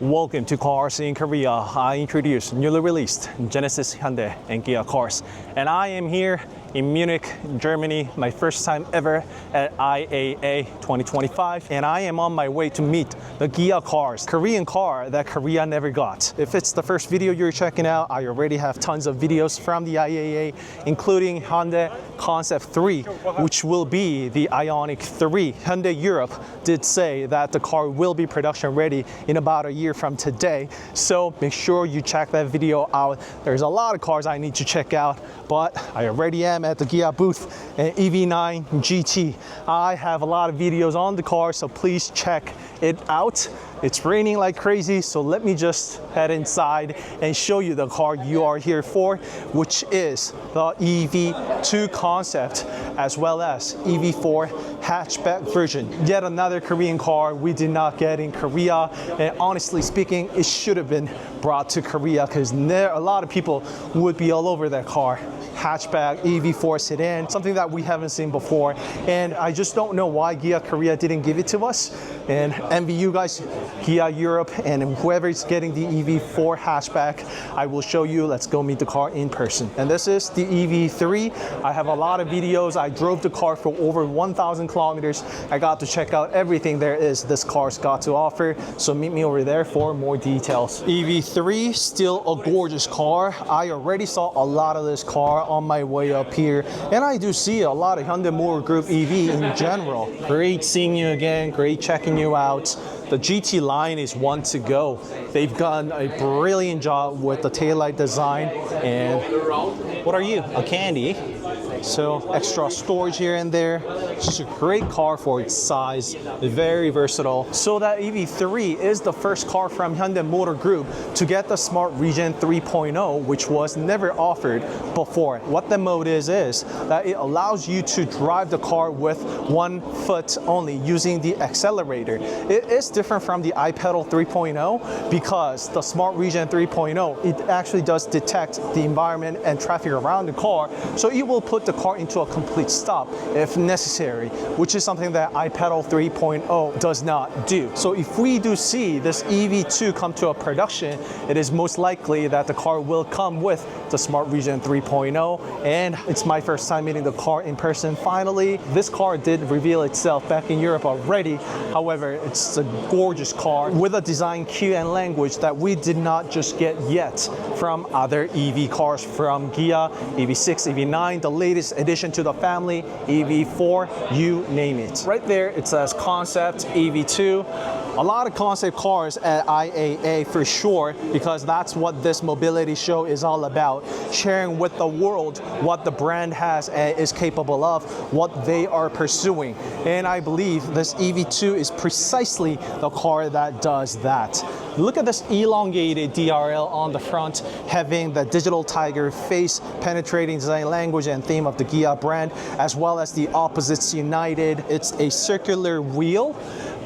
Welcome to CarSceneKorea. I introduce newly released Genesis, Hyundai, and Kia cars. And I am here in Munich, Germany, my first time ever at IAA 2025. And I am on my way to meet the Kia cars, Korean car that Korea never got. If it's the first video you're checking out, I already have tons of videos from the IAA, including Hyundai Concept 3, which will be the Ioniq 3. Hyundai Europe did say that the car will be production ready in about a year from today, so make sure you check that video out. There's a lot of cars I need to check out, but I already am at the Kia booth and EV9 GT. I have a lot of videos on the car, so please check it out. It's raining like crazy, so let me just head inside and show you the car you are here for, which is the EV2 Concept as well as EV4 hatchback version. Yet another Korean car we did not get in Korea, and honestly speaking, it should have been brought to Korea because a lot of people would be all over that car. Hatchback, EV4 sedan, something that we haven't seen before, and I just don't know why Kia Korea didn't give it to us. And envy you guys, Kia Europe, and whoever is getting the EV4 hatchback, I will show you. Let's go meet the car in person. And this is the EV3. I have a lot of videos. I drove the car for over 1,000 kilometers. I got to check out everything there is this car's got to offer, so meet me over there for more details. EV3, still a gorgeous car. I already saw a lot of this car on my way up here, and I do see a lot of Hyundai Motor Group EV in general. Great seeing you again, great checking you out. The GT line is one to go. They've done a brilliant job with the taillight design. And what are you? A candy. So extra storage here and there. Just a great car for its size, very versatile. So that EV3 is the first car from Hyundai Motor Group to get the Smart Regen 3.0, which was never offered before. What the mode is that it allows you to drive the car with 1 foot only using the accelerator. It is different from the iPedal 3.0 because the Smart Regen 3.0, it actually does detect the environment and traffic around the car, so it will put the car into a complete stop if necessary, which is something that iPedal 3.0 does not do. So if we do see this EV2 come to a production, it is most likely that the car will come with the Smart Regen 3.0, and it's my first time meeting the car in person finally. This car did reveal itself back in Europe already. However, it's a gorgeous car with a design cue and language that we did not just get yet from other EV cars from Kia, EV6, EV9, the latest addition to the family, EV4, you name it. Right there, it says Concept EV2. A lot of concept cars at IAA for sure, because that's what this mobility show is all about, sharing with the world what the brand has and is capable of, what they are pursuing. And I believe this EV2 is precisely the car that does that. Look at this elongated DRL on the front, having the digital tiger face, penetrating design language and theme of the Kia brand, as well as the opposites united. It's a circular wheel,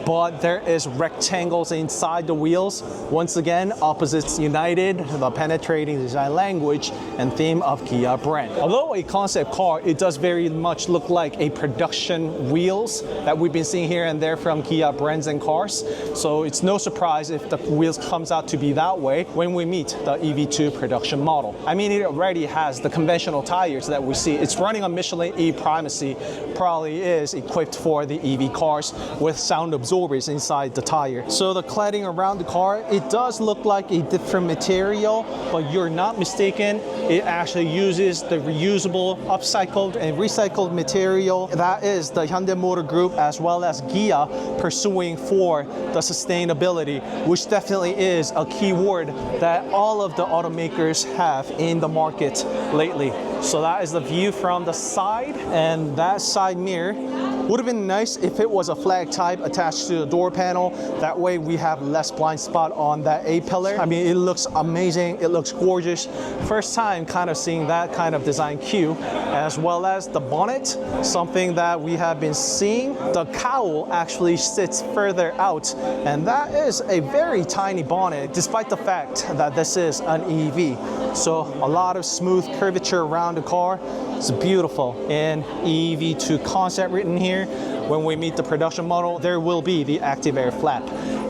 but there is rectangles inside the wheels. Once again, opposites united, the penetrating design language and theme of Kia brand. Although a concept car, it does very much look like a production wheels that we've been seeing here and there from Kia brands and cars. So it's no surprise if the wheels comes out to be that way when we meet the EV2 production model. I mean, it already has the conventional tires that we see. It's running on Michelin E-Primacy, probably is equipped for the EV cars with sound absorbers inside the tire. So the cladding around the car, it does look like a different material, but you're not mistaken. It actually uses the reusable, upcycled and recycled material. That is the Hyundai Motor Group as well as Kia pursuing for the sustainability, which definitely is a key word that all of the automakers have in the market lately. So that is the view from the side, and that side mirror would have been nice if it was a flag type attached to the door panel. That way we have less blind spot on that A-pillar. I mean, it looks amazing. It looks gorgeous. First time kind of seeing that kind of design cue, as well as the bonnet, something that we have been seeing. The cowl actually sits further out, and that is a very tiny bonnet, despite the fact that this is an EV. So a lot of smooth curvature around the car. It's beautiful. And EV2 Concept written here. When we meet the production model, there will be the active air flap.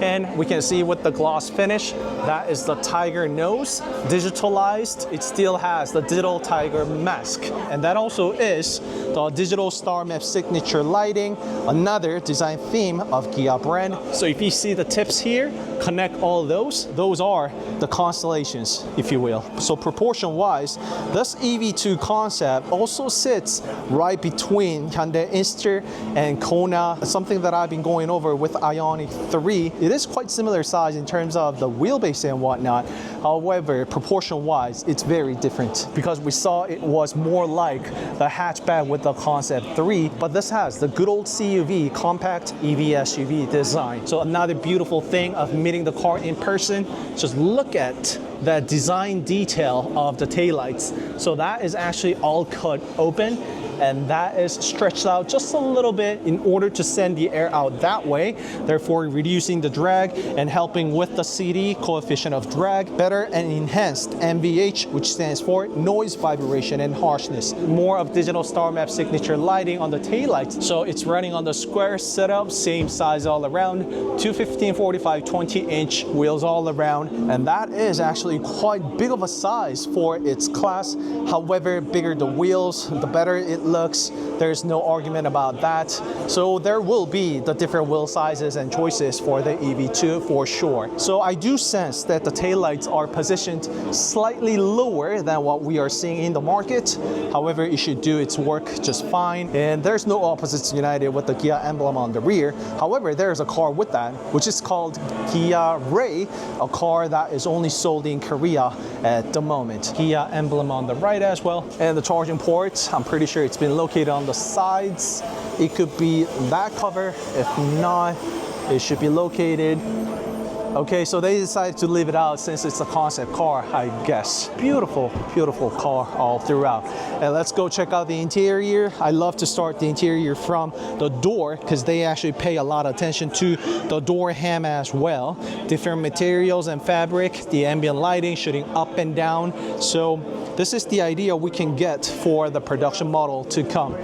And we can see with the gloss finish, that is the tiger nose, digitalized. It still has the digital tiger mask. And that also is the digital star map signature lighting, another design theme of Kia brand. So if you see the tips here, connect all those are the constellations, if you will. So proportion wise, this EV2 concept also sits right between Hyundai Inster and Kona, something that I've been going over with Ioniq 3. It is quite similar size in terms of the wheelbase and whatnot. However, proportion wise, it's very different because we saw it was more like the hatchback with the Concept 3, but this has the good old CUV, compact EV SUV design. So another beautiful thing of meeting the car in person, just look at the design detail of the taillights. So that is actually all cut open, and that is stretched out just a little bit in order to send the air out that way, therefore reducing the drag and helping with the CD, coefficient of drag, better and enhanced NVH, which stands for noise, vibration, and harshness. More of digital star map signature lighting on the taillights. So it's running on the square setup, same size all around, 215, 45, 20-inch wheels all around, and that is actually quite big of a size for its class. However, bigger the wheels, the better it looks. There's no argument about that. So there will be the different wheel sizes and choices for the EV2 for sure. So I do sense that the taillights are positioned slightly lower than what we are seeing in the market. However, it should do its work just fine. And there's no opposites united with the Kia emblem on the rear. However, there's a car with that, which is called Kia Ray, a car that is only sold in Korea at the moment. Kia emblem on the right as well. And the charging ports, I'm pretty sure it's been located on the sides. It could be that cover. If not, it should be located. Okay, so they decided to leave it out since it's a concept car, I guess. Beautiful, beautiful car all throughout. And let's go check out the interior. I love to start the interior from the door because they actually pay a lot of attention to the door ham as well. Different materials and fabric, the ambient lighting shooting up and down. So this is the idea we can get for the production model to come.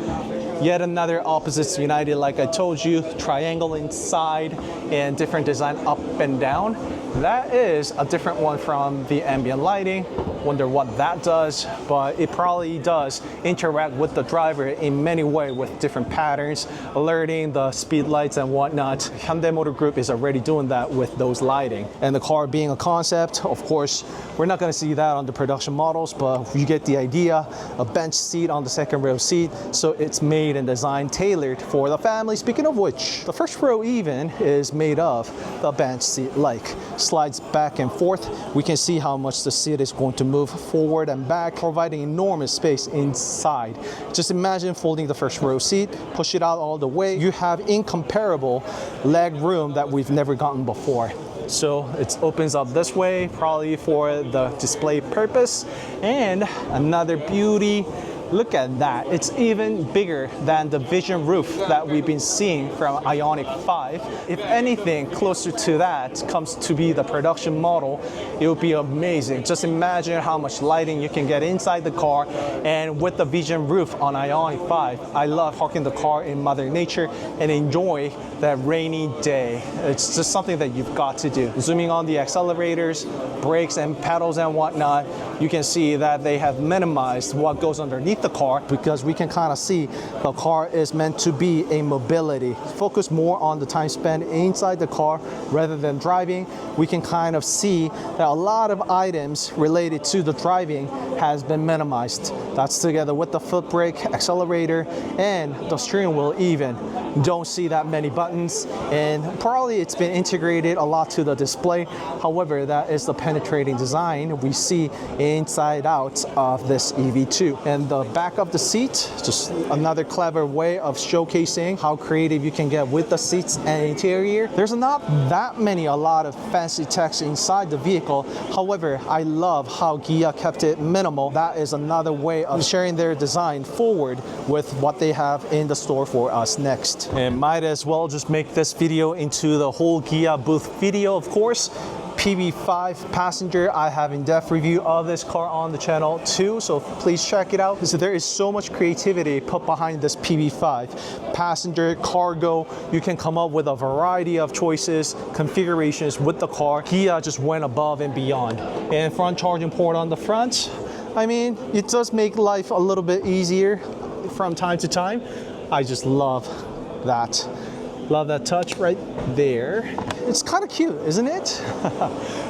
Yet another opposites united, like I told you, triangle inside and different design up and down. That is a different one from the ambient lighting. Wonder what that does, but it probably does interact with the driver in many ways with different patterns, alerting the speed lights and whatnot. Hyundai Motor Group is already doing that with those lighting. And the car being a concept, of course, we're not going to see that on the production models, but you get the idea. A bench seat on the second row seat, so it's made and designed tailored for the family. Speaking of which, the first row even is made of the bench seat like. Slides back and forth. We can see how much the seat is going to move forward and back, providing enormous space inside. Just imagine folding the first row seat, push it out all the way. You have incomparable leg room that we've never gotten before. So it opens up this way, probably for the display purpose. And another beauty, look at that. It's even bigger than the vision roof that we've been seeing from Ioniq 5. If anything closer to that comes to be the production model, it would be amazing. Just imagine how much lighting you can get inside the car, and with the vision roof on Ioniq 5, I love parking the car in Mother Nature and enjoy that rainy day. It's just something that you've got to do. Zooming on the accelerators, brakes and pedals and whatnot, you can see that they have minimized what goes underneath the car because we can kind of see the car is meant to be a mobility. Focus more on the time spent inside the car rather than driving. We can kind of see that a lot of items related to the driving has been minimized. That's together with the foot brake, accelerator, and the steering wheel even. Don't see that many buttons, and probably it's been integrated a lot to the display. However, that is the penetrating design we see inside out of this EV2. And the back of the seat, just another clever way of showcasing how creative you can get with the seats and interior. There's not that many, a lot of fancy text inside the vehicle. However, I love how Kia kept it minimal. That is another way of sharing their design forward with what they have in the store for us next. And might as well just make this video into the whole Kia booth video, of course. PV5 Passenger. I have in-depth review of this car on the channel too, so please check it out. So there is so much creativity put behind this PV5 Passenger cargo. You can come up with a variety of choices, configurations with the car. Kia just went above and beyond. And front charging port on the front. I mean, it does make life a little bit easier from time to time. I just love that. Love that touch right there. It's kind of cute, isn't it?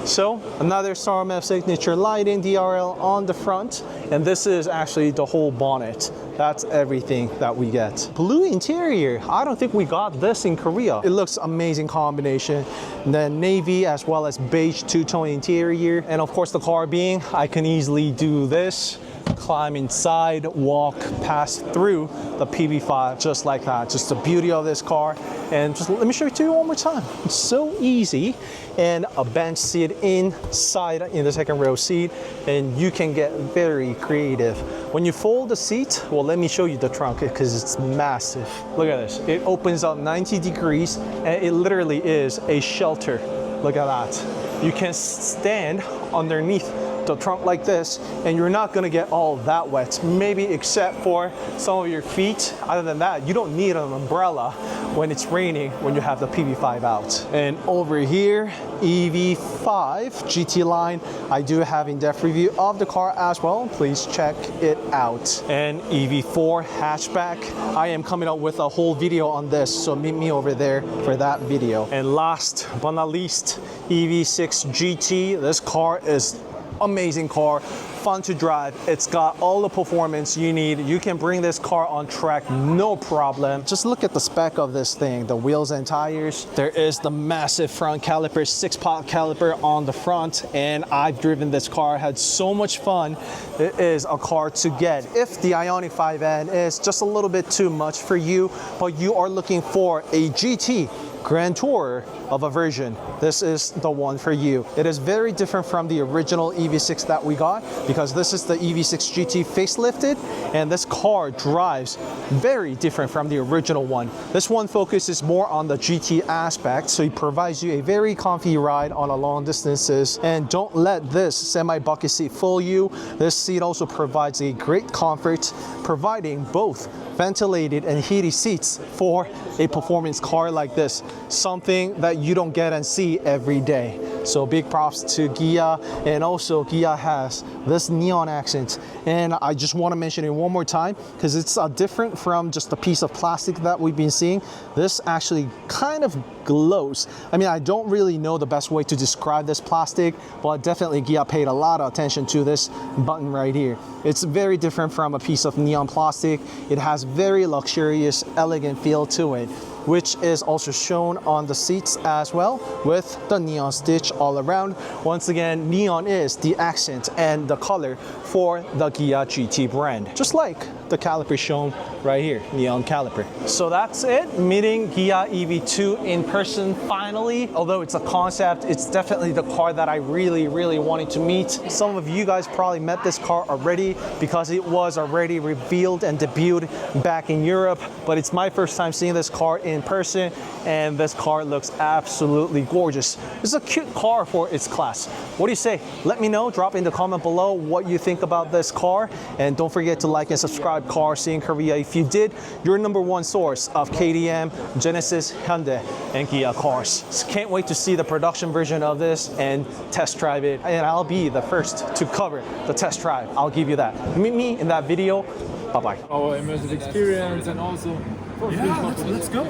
So another StarMF signature lighting DRL on the front, and this is actually the whole bonnet. That's everything that we get. Blue interior. I don't think we got this in Korea. It looks amazing combination. And then navy as well as beige two-tone interior. And of course the car being, I can easily do this. Climb inside, walk, pass through the PV5 just like that. Just the beauty of this car. And just let me show it to you one more time. It's so easy. And a bench seat inside in the second row seat, and you can get very creative. When you fold the seat, well, let me show you the trunk because it's massive. Look at this. It opens up 90 degrees and it literally is a shelter. Look at that. You can stand underneath the trunk like this, and you're not gonna get all that wet, maybe except for some of your feet. Other than that, you don't need an umbrella when it's raining when you have the PV5 out. And over here, EV5 GT line, I do have in-depth review of the car as well. Please check it out. And EV4 hatchback, I am coming out with a whole video on this, so meet me over there for that video. And last but not least, EV6 GT. This car is amazing car, fun to drive. It's got all the performance you need. You can bring this car on track, no problem. Just look at the spec of this thing, the wheels and tires. There is the massive front caliper, 6-pot caliper on the front, and I've driven this car, had so much fun. It is a car to get. If the Ioniq 5N is just a little bit too much for you, but you are looking for a GT Grand Tourer of a version, this is the one for you. It is very different from the original EV6 that we got because this is the EV6 GT facelifted, and this car drives very different from the original one. This one focuses more on the GT aspect, so it provides you a very comfy ride on a long distances. And don't let this semi-bucket seat fool you. This seat also provides a great comfort, providing both ventilated and heated seats for a performance car like this, something that you don't get and see every day. So big props to Kia. And also Kia has this neon accent, and I just want to mention it one more time because it's different from just a piece of plastic that we've been seeing. This actually kind of glows. I mean, I don't really know the best way to describe this plastic, but definitely Kia paid a lot of attention to this button right here. It's very different from a piece of neon plastic. It has very luxurious, elegant feel to it, which is also shown on the seats as well with the neon stitch all around. Once again, neon is the accent and the color for the Kia GT brand, just like the caliper shown right here, neon caliper. So that's it, meeting Kia EV2 in person finally. Although it's a concept, it's definitely the car that I really wanted to meet. Some of you guys probably met this car already because it was already revealed and debuted back in Europe, but it's my first time seeing this car in person, and this car looks absolutely gorgeous. It's a cute car for its class. What do you say? Let me know, drop in the comment below what you think about this car, and don't forget to like and subscribe CarSceneKorea. If you did, your #1 source of KTM, Genesis, Hyundai, and Kia cars. So can't wait to see the production version of this and test drive it, and I'll be the first to cover the test drive. I'll give you that. Meet me in that video. Bye-bye. Our immersive experience and also Yeah, let's go.